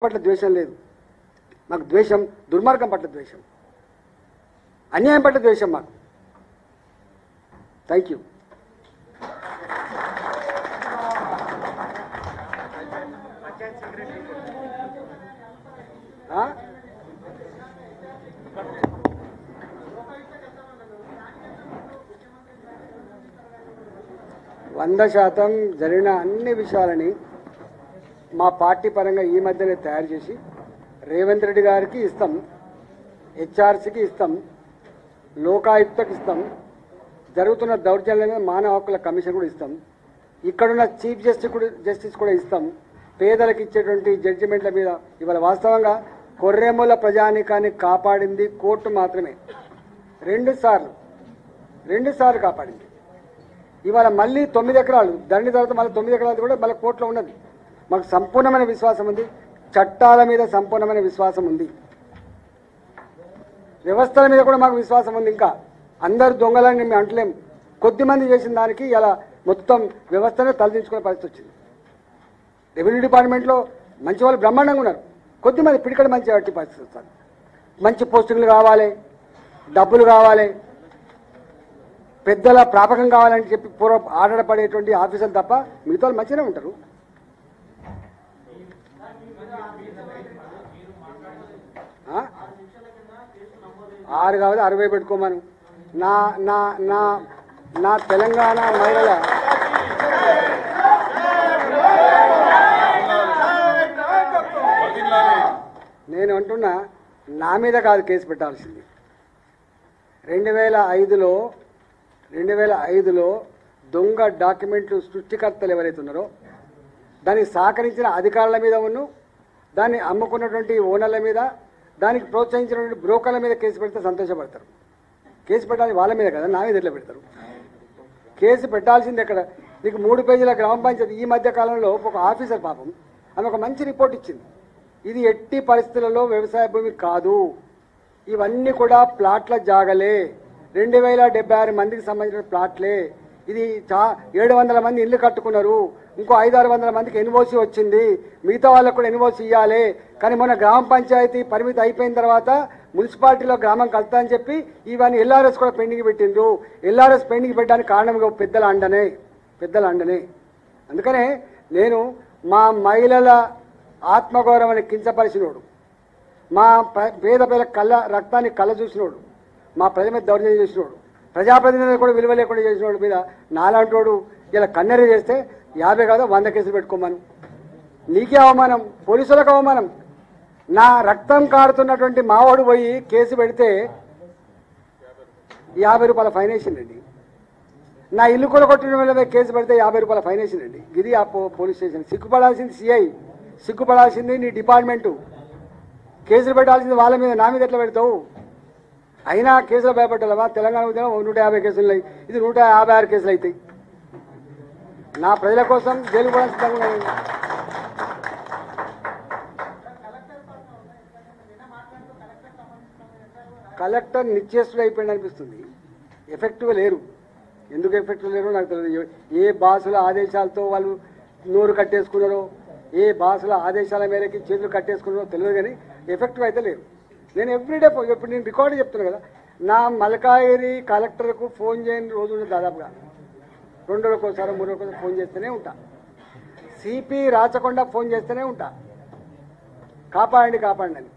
పట్ల ద్వేషం లేదు, మాకు ద్వేషం దుర్మార్గం పట్ల ద్వేషం, అన్యాయం పట్ల ద్వేషం మాకు. Thank you. వంద శాతం జరిగిన అన్ని విషయాలని మా పార్టీ పరంగా ఈ మధ్యనే తయారు చేసి రేవంత్ రెడ్డి గారికి ఇస్తాం, హెచ్ఆర్సీకి ఇస్తాం, లోకాయుక్తకి ఇస్తాం, జరుగుతున్న దౌర్జన్యాల మానవ హక్కుల కమిషన్ కూడా ఇస్తాం, ఇక్కడున్న చీఫ్ జస్టిస్ కూడా ఇస్తాం. పేదలకు ఇచ్చేటువంటి జడ్జిమెంట్ల మీద ఇవాళ వాస్తవంగా కొర్రెముల ప్రజానికాన్ని కాపాడింది కోర్టు మాత్రమే. రెండు సార్లు కాపాడింది. ఇవాళ మళ్ళీ 9 ఎకరాలు దండి తర్వాత మళ్ళీ 9 ఎకరాలు కూడా మళ్ళీ కోర్టులో ఉన్నది. మాకు సంపూర్ణమైన విశ్వాసం ఉంది, చట్టాల మీద సంపూర్ణమైన విశ్వాసం ఉంది, వ్యవస్థల మీద కూడా మాకు విశ్వాసం ఉంది. ఇంకా అందరు దొంగలని మేము అంటలేం. కొద్దిమంది చేసిన దానికి ఇలా మొత్తం వ్యవస్థనే తలదించుకునే పరిస్థితి వచ్చింది. రెవెన్యూ డిపార్ట్మెంట్లో మంచి వాళ్ళు బ్రహ్మాండంగా ఉన్నారు, కొద్దిమంది పిడికడ మంచి వాటి పరిస్థితి వస్తారు. మంచి పోస్టింగ్లు కావాలి, డబ్బులు కావాలి, పెద్దల ప్రాపకం కావాలని చెప్పి ఆడపడేటువంటి ఆఫీసర్లు తప్ప మిగతా వాళ్ళు మంచిగానే ఉంటారు. ఆరు కావాలి 60 పెట్టుకోమను. నా నా నా నా తెలంగాణ మహిళల నేను అంటున్నా, నా మీద కాదు కేసు పెట్టాల్సింది. 2005లో దొంగ డాక్యుమెంట్లు సృష్టికర్తలు ఎవరైతే ఉన్నారో దానికి సహకరించిన అధికారుల మీద ఉన్ను, దాన్ని అమ్ముకున్నటువంటి ఓనర్ల మీద, దానికి ప్రోత్సహించినటువంటి బ్రోకర్ల మీద కేసు పెడితే సంతోషపడతారు. కేసు పెట్టాలి వాళ్ళ మీద కదా, నా మీద ఎట్లా పెడతారు? కేసు పెట్టాల్సింది ఎక్కడ? నీకు 3 పేజీల గ్రామ పంచాయతీ ఈ మధ్య కాలంలో ఒక ఆఫీసర్ పాపం ఆమె ఒక మంచి రిపోర్ట్ ఇచ్చింది. ఇది ఎట్టి పరిస్థితులలో వ్యవసాయ భూమి కాదు, ఇవన్నీ కూడా ప్లాట్ల జాగలే, 2076 మందికి సంబంధించిన ప్లాట్లే, ఇది 700 మంది ఇల్లు కట్టుకున్నారు, ఇంకో 500-600 మందికి ఎన్ఓసి వచ్చింది, మిగతా వాళ్ళకు కూడా ఎన్ఓసి ఇవ్వాలి. కానీ మొన్న గ్రామ పంచాయతీ పరిమితి అయిపోయిన తర్వాత మున్సిపాలిటీలో గ్రామం కలుతా అని చెప్పి ఇవన్నీ ఎల్ఆర్ఎస్ కూడా పెండింగ్ పెట్టిండ్రు. ఎల్ఆర్ఎస్ పెండింగ్ పెట్టడానికి కారణం పెద్దల అండనే. అందుకనే నేను మా మహిళల ఆత్మగౌరవాన్ని కించపరిచినోడు, మా పేద రక్తాన్ని కళ్ళ చూసినోడు, మా ప్రజల మీద దౌర్జన్యం చేసినోడు, ప్రజాప్రతినిధులు కూడా విలువ లేకుండా చేసినోడు మీద నాలాంటోడు ఇలా కన్నెర చేస్తే 50 కాదు 100 కేసులు పెట్టుకోమను. నీకే అవమానం, పోలీసులకు అవమానం. నా రక్తం కారుతున్నటువంటి మావాడు పోయి కేసు పెడితే 50 రూపాయల ఫైన్ వేసిండండి. నా ఇల్లు కూడా కొట్టిన మీద కేసు పెడితే 50 రూపాయల ఫైన్ వేసిండండి. ఇది ఆ పోలీస్ స్టేషన్. సిగ్గుపడాల్సింది సిఐ, సిగ్గుపడాల్సింది నీ డిపార్ట్మెంటు. కేసులు పెట్టాల్సింది వాళ్ళ మీద, నా మీద ఎట్లా పెడతావు? అయినా కేసులు భయపడ్డావా? తెలంగాణ ఉద్యమం 150 కేసులు ఉన్నాయి, ఇది 156 కేసులు అవుతాయి. నా ప్రజల కోసం జైలు కూడా సిద్ధంగా ఉన్నాయి. కలెక్టర్ నిశ్చేష్టుడు అయిపోయింది అనిపిస్తుంది, ఎఫెక్టివ్గా లేరు. ఎందుకు ఎఫెక్టివ్ లేరు నాకు తెలియదు. ఏ బాసుల ఆదేశాలతో వాళ్ళు నోరు కట్టేసుకున్నారో, ఏ బాసుల ఆదేశాల మేరకి చేతులు కట్టేసుకున్నారో తెలియదు, కానీ ఎఫెక్టివ్ అయితే లేరు. నేను ఎవ్రీడే ఇప్పుడు నేను రికార్డు చెప్తున్నాను కదా, నా మల్కాయిరి కలెక్టర్కు ఫోన్ చేయని రోజు దాదాపుగా 2 రోజులకోసారి 3 రోజులకోసారి ఫోన్ చేస్తూనే ఉంటా. సిపి రాచకొండ ఫోన్ చేస్తూనే ఉంటా, కాపాడండి అని.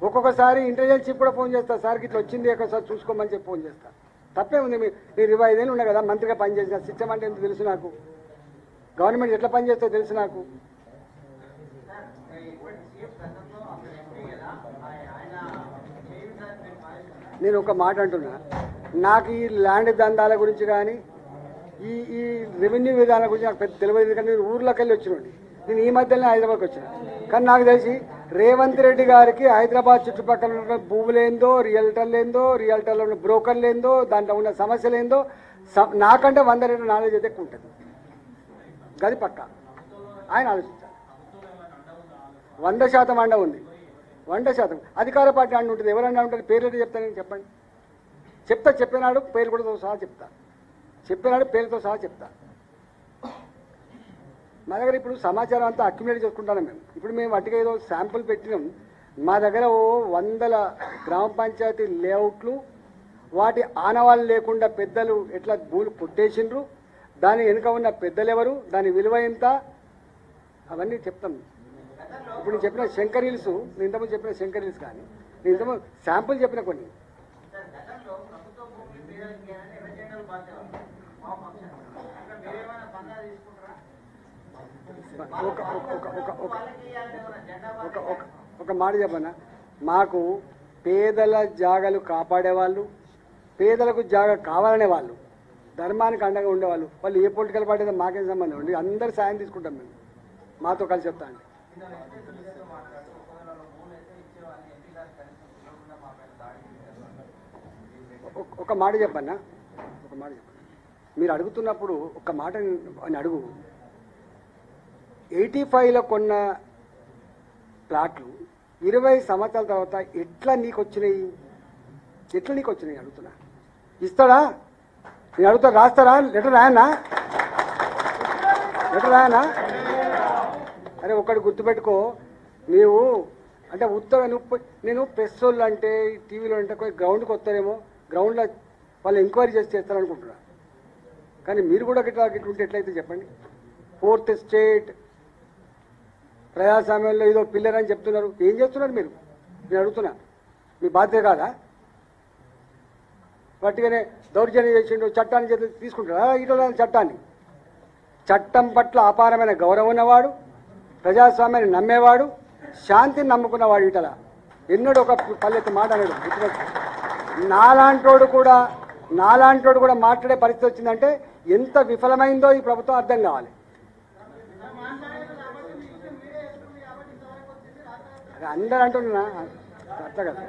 ఒక్కొక్కసారి ఇంటెలిజెన్స్ చీఫ్ కూడా ఫోన్ చేస్తా, సార్కి ఇట్లా వచ్చింది ఒకసారి చూసుకోమని చెప్పి ఫోన్ చేస్తా. తప్పే ఉంది. నేను 25 ఏళ్ళు ఉన్నా కదా మంత్రిగా పనిచేసిన, సిస్టమ్ అంటే ఎంత తెలుసు నాకు, గవర్నమెంట్ ఎట్లా పనిచేస్తో తెలుసు నాకు. నేను ఒక మాట అంటున్నా, నాకు ఈ ల్యాండ్ దందాల గురించి కానీ ఈ రెవెన్యూ విధానాల గురించి నాకు పెద్ద తెలియదు. కానీ నేను ఊర్లోకి వెళ్ళి వచ్చినండి. నేను ఈ మధ్యలోనే హైదరాబాద్కి వచ్చిన. కానీ నాకు తెలిసి రేవంత్ రెడ్డి గారికి హైదరాబాద్ చుట్టుపక్కల ఉన్న భూములేందో, రియల్టర్లో ఉన్న బ్రోకర్లేందో, దాంట్లో ఉన్న సమస్యలేందో నాకంటే 100 రెట్లు నాలెడ్జ్ అయితే ఎక్కువ ఉంటుంది. గది పక్క ఆయన ఆలోచించాలి. 100% అండ ఉంది, 100%. అధికార పార్టీ అండ ఉంటుంది. ఎవరన్నా ఉంటుంది? పేర్లు చెప్తానని చెప్పండి. చెప్పినాడు పేరు కూడా సహా చెప్తా, చెప్పినాడు పేరుతో సహా చెప్తా. మా దగ్గర ఇప్పుడు సమాచారం అంతా అక్యుములేట్ చేసుకుంటాం మేము. ఇప్పుడు మేము వాటికి ఏదో శాంపుల్ పెట్టినాం. మా దగ్గర ఓ 100 గ్రామ పంచాయతీ లేఅవుట్లు వాటి ఆనవాళ్ళు లేకుండా పెద్దలు ఎట్లా భూములు కొట్టేసిండ్రు, దాని వెనుక ఉన్న పెద్దలు ఎవరు, దాని విలువ ఎంత, అవన్నీ చెప్తాం. ఇప్పుడు నేను చెప్పిన శంకర్ హిల్స్, నేను ఇంతకుముందు చెప్పిన శంకర్ హిల్స్ కానీ నేను ఇంతకుముందు శాంపుల్ చెప్పిన కొన్ని. ఒక మాట చెప్పనా, మాకు పేదల జాగలు కాపాడేవాళ్ళు, పేదలకు జాగ కావాలనే వాళ్ళు, ధర్మానికి అండగా ఉండేవాళ్ళు, వాళ్ళు ఏ పొలిటికల్ పార్టీ మాకేం సంబంధం అండి, అందరు సాయం తీసుకుంటాం మేము, మాతో కలిసి చెప్తా అండి. ఒక మాట చెప్పన్నా, మీరు అడుగుతున్నప్పుడు ఒక మాట అని అడుగు. 85లో కొన్న ప్లాట్లు 20 సంవత్సరాల తర్వాత ఎట్లా నీకు వచ్చినాయి అడుగుతున్నా. ఇస్తాడా? నేను అడుగుతా, రాస్తారా? లెటర్ రాయనా? అరే ఒక్కటి గుర్తుపెట్టుకో, నీవు అంటే ఉత్తగా నేను ప్రెస్ వాళ్ళు అంటే టీవీలో అంటే గ్రౌండ్కి వస్తారేమో, గ్రౌండ్లో వాళ్ళు ఎంక్వైరీ చేస్తారనుకుంటున్నా. కానీ మీరు కూడా ఇట్లుంటే ఎట్లయితే చెప్పండి. 4th స్టేట్ ప్రజాస్వామ్యంలో ఏదో పిల్లర్ అని చెప్తున్నారు, ఏం చేస్తున్నారు మీరు? నేను అడుగుతున్నా, మీ బాధ్యత కాదా? వాటిగానే దౌర్జన్యం చేసిండు, చట్టాన్ని తీసుకుంటారా? ఇట్లా చట్టం పట్ల అపారమైన గౌరవం ఉన్నవాడు, ప్రజాస్వామ్యాన్ని నమ్మేవాడు, శాంతిని నమ్ముకున్నవాడు ఇటల ఎన్నడూ ఒక పల్లెత్తి మాట అన్నాడు. నాలాంటోడు కూడా మాట్లాడే పరిస్థితి వచ్చిందంటే ఎంత విఫలమైందో ఈ ప్రభుత్వం అర్థం కావాలి. అందరూ అంటున్నా అర్థం కదా.